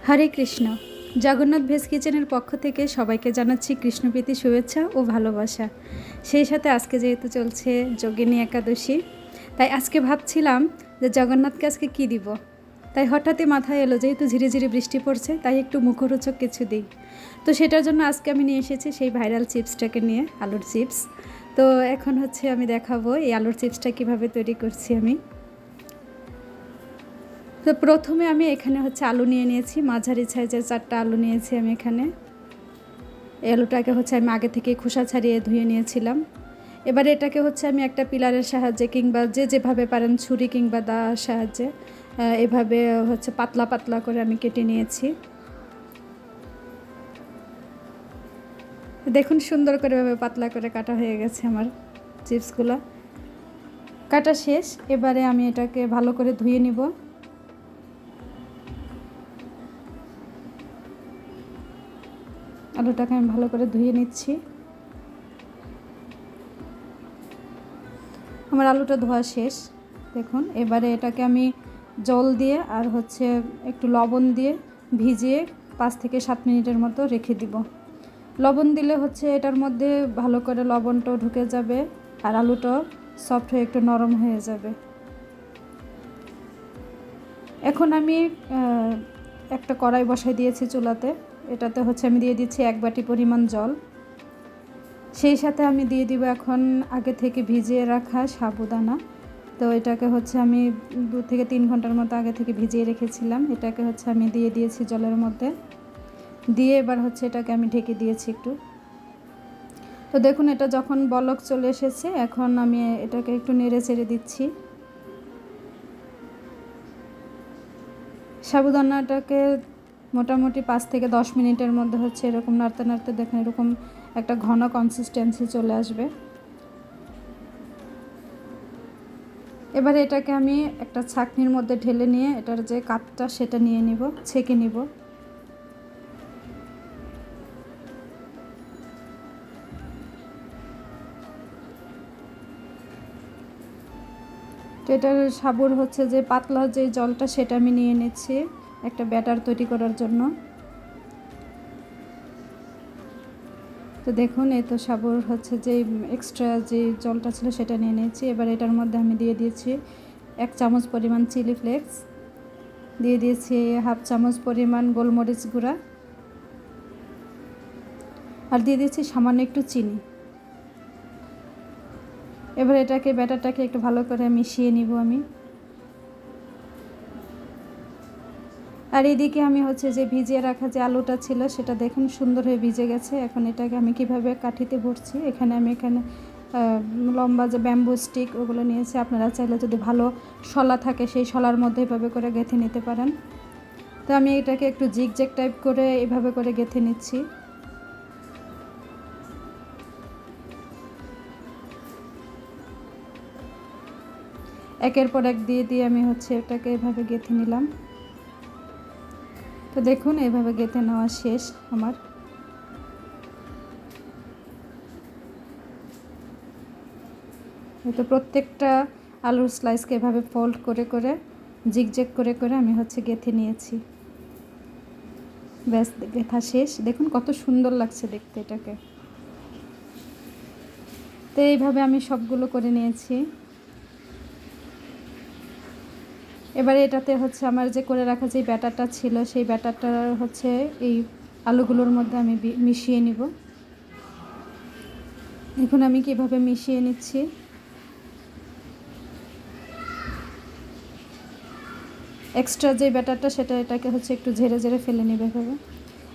হরে Krishna. Jagannath veg কিচেনের পক্ষ থেকে সবাইকে জানাচ্ছি কৃষ্ণপ্রীতি শুভেচ্ছা ও ভালোবাসা। সেই সাথে আজকে যেহেতু চলছে যোগিনী একাদশী, তাই আজকে ভাবছিলাম যে জগন্নাথকে আজকে কী দিব। তাই হঠাৎই মাথায় এলো যেহেতু ঝিরিঝিরি বৃষ্টি পড়ছে, তাই একটু মুখরোচক কিছু দিই। তো সেটার জন্য আজকে আমি নিয়ে এসেছি সেই ভাইরাল চিপসটাকে নিয়ে, আলুর চিপস। তো এখন আমি দেখাবো এই আলুর চিপসটা কীভাবে তৈরি করছি আমি। তো প্রথমে আমি এখানে আলু নিয়ে নিয়েছি, মাঝারি সাইজের 4টা আলু নিয়েছি আমি এখানে। এই আলুটাকে আমি আগে থেকে খোসা ছাড়িয়ে ধুয়ে নিয়েছিলাম। এবারে এটাকে আমি একটা পিলারের সাহায্যে কিংবা যে যেভাবে পারেন ছুরি কিংবা দার সাহায্যে এভাবে পাতলা পাতলা করে আমি কেটে নিয়েছি। দেখুন সুন্দর করে এভাবে পাতলা করে কাটা হয়ে গেছে আমার চিপসগুলো। কাটা শেষ। এবারে আমি এটাকে ভালো করে ধুয়ে নিব। আলুটাকে আমি ভালো করে ধুয়ে নিচ্ছি। আমার আলুটা ধোয়া শেষ। দেখুন এবারে এটাকে আমি জল দিয়ে আর একটু লবণ দিয়ে ভিজিয়ে 5 থেকে 7 মিনিটের মতো রেখে দিব। লবণ দিলে এটার মধ্যে ভালো করে লবণটাও ঢুকে যাবে আর আলুটাও সফট হয়ে একটু নরম হয়ে যাবে। এখন আমি একটা কড়াই বসাই দিয়েছি চুলাতে। এটাতে আমি দিয়ে দিচ্ছি 1 বাটি পরিমাণ জল। সেই সাথে আমি দিয়ে দিব এখন আগে থেকে ভিজিয়ে রাখা সাবুদানা। তো এটাকে আমি 2 থেকে 3 ঘন্টার মতো আগে থেকে ভিজিয়ে রেখেছিলাম। এটাকে আমি দিয়ে দিয়েছি জলের মধ্যে। দিয়ে এবার এটাকে আমি ঢেকে দিয়েছি একটু। তো দেখুন এটা যখন বলক চলে এসেছে, এখন আমি এটাকে একটু নেড়ে চেড়ে দিচ্ছি। সাবুদানাটাকে মোটামুটি 5 থেকে 10 মিনিটের মধ্যে এরকম নাড়তে নাড়তে দেখুন এরকম একটা ঘন কনসিস্টেন্সি চলে আসবে। এবারে এটাকে আমি একটা ছাঁকনির মধ্যে ঢেলে নিয়ে এটার যে কাঠটা সেটা নিয়ে নিব, ছেঁকে নিব। তো এটার সাবুর যে পাতলা যে জলটা সেটা আমি নিয়ে নিচ্ছি একটা ব্যাটার তৈরি করার জন্য। তো দেখুন এই তো সাবুর যে এক্সট্রা যে জলটা ছিল সেটা নিয়ে নিয়েছি। এবার এটার মধ্যে আমি দিয়ে দিয়েছি 1 চামচ পরিমাণ চিলি ফ্লেক্স, দিয়ে দিয়েছি 1/2 চামচ পরিমাণ গোলমরিচ গুঁড়া, আর দিয়ে দিয়েছি সামান্য একটু চিনি। এবার এটাকে ব্যাটারটাকে একটু ভালো করে মিশিয়ে নিব আমি। আর এদিকে আমি যে ভিজিয়ে রাখা যে আলুটা ছিল সেটা দেখুন সুন্দর হয়ে ভিজে গেছে। এখন এটাকে আমি কিভাবে কাঠিতে ভরছি, এখানে লম্বা যে ব্যাম্বু স্টিক ওগুলো নিয়েছি। আপনারা চাইলে যদি ভালো শলা থাকে সেই শলার মধ্যে এভাবে করে গেঁথে নিতে পারেন। তো আমি এটাকে একটু জিগজ্যাগ টাইপ করে এভাবে করে গেঁথে নিচ্ছি। একের পর এক দিয়ে দিয়ে আমি এটাকে এভাবে গেঁথে নিলাম। তো দেখুন এভাবে গেঁথে নেওয়া শেষ আমার। তো প্রত্যেকটা আলুর স্লাইসকে এভাবে ফোল্ড করে করে জিগজ্যাগ করে করে আমি গেঁথে নিয়েছি। ব্যাস গেঁথা শেষ। দেখুন কত সুন্দর লাগছে দেখতে এটাকে। তো এইভাবে আমি সবগুলো করে নিয়েছি। এবারে এটাতে আমার যে করে রাখা যে ব্যাটারটা ছিল সেই ব্যাটারটা এই আলুগুলোর মধ্যে আমি মিশিয়ে নিব। এখন আমি কিভাবে মিশিয়ে নিচ্ছি। এক্সট্রা যে ব্যাটারটা সেটা এটাকে একটু ঝেড়ে ঝেড়ে ফেলে নিবে এভাবে।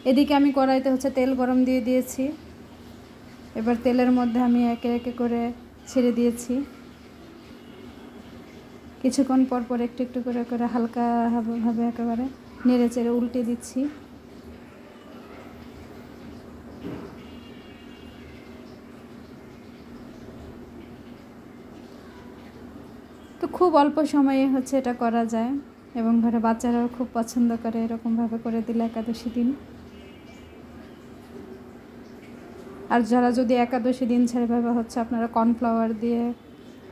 এদিকে আমি কড়াইতে তেল গরম দিয়ে দিয়েছি। এবার তেলের মধ্যে আমি একে একে করে ছেড়ে দিয়েছি। কিছুক্ষণ পর পর একটু একটু করে করে হালকাভাবে একেবারে নেড়ে চেড়ে উল্টে দিচ্ছি। তো খুব অল্প সময়ে এটা করা যায় এবং ঘরে বাচ্চারাও খুব পছন্দ করে এরকমভাবে করে দিলে একাদশী দিন। আর যারা যদি একাদশী দিন ছেড়ে ভাবে আপনারা কর্নফ্লাওয়ার দিয়ে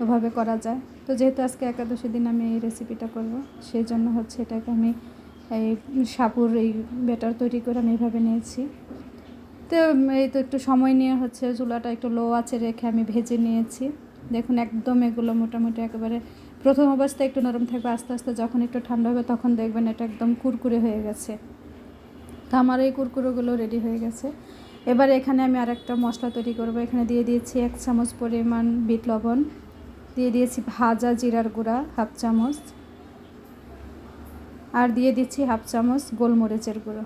ওভাবে করা যায়। তো যেহেতু আজকে একাদশী দিন আমি এই রেসিপিটা করব, সেই জন্য এটাকে আমি এই সাবুর এই ব্যাটার তৈরি করে আমি এইভাবে নিয়েছি। তো এই তো একটু সময় নিয়ে হচ্ছে চুলাটা একটু লো আঁচে রেখে আমি ভেজে নিয়েছি। দেখুন একদম এগুলো মোটামুটি একেবারে প্রথম অবস্থায় একটু নরম থাকবে, আস্তে আস্তে যখন একটু ঠান্ডা হবে তখন দেখবেন এটা একদম কুরকুরে হয়ে গেছে। তো আমার এই কুরকুরোগুলো রেডি হয়ে গেছে। এবার এখানে আমি আরেকটা মশলা তৈরি করব। এখানে দিয়ে দিয়েছি 1 চামচ পরিমাণ বিট লবণ, দিয়ে দিয়েছি ভাজা জিরার গুঁড়া 1/2 চামচ, আর দিয়ে দিচ্ছি 1/2 চামচ গোলমরিচের গুঁড়ো।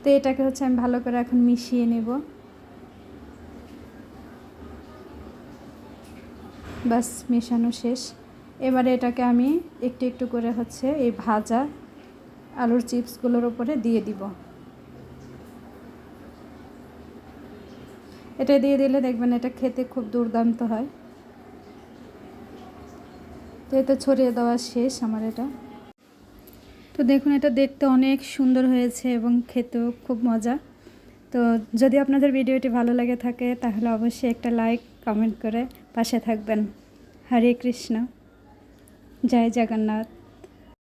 তো এটাকে হচ্ছে আমি ভালো করে এখন মিশিয়ে নেব। বাস মেশানো শেষ। এবারে এটাকে আমি একটু একটু করে হচ্ছে এই ভাজা আলুর চিপসগুলোর উপরে দিয়ে দিব। এটা দিয়ে দিলে দেখবেন এটা খেতে খুব দুর্দান্ত হয়। তো এটা ছড়িয়ে দেওয়া শেষ আমার এটা। তো দেখুন এটা দেখতে অনেক সুন্দর হয়েছে এবং খেতেও খুব মজা। তো যদি আপনাদের ভিডিওটি ভালো লাগে থাকে তাহলে অবশ্যই একটা লাইক কমেন্ট করে পাশে থাকবেন। হরে কৃষ্ণ, জয় জগন্নাথ।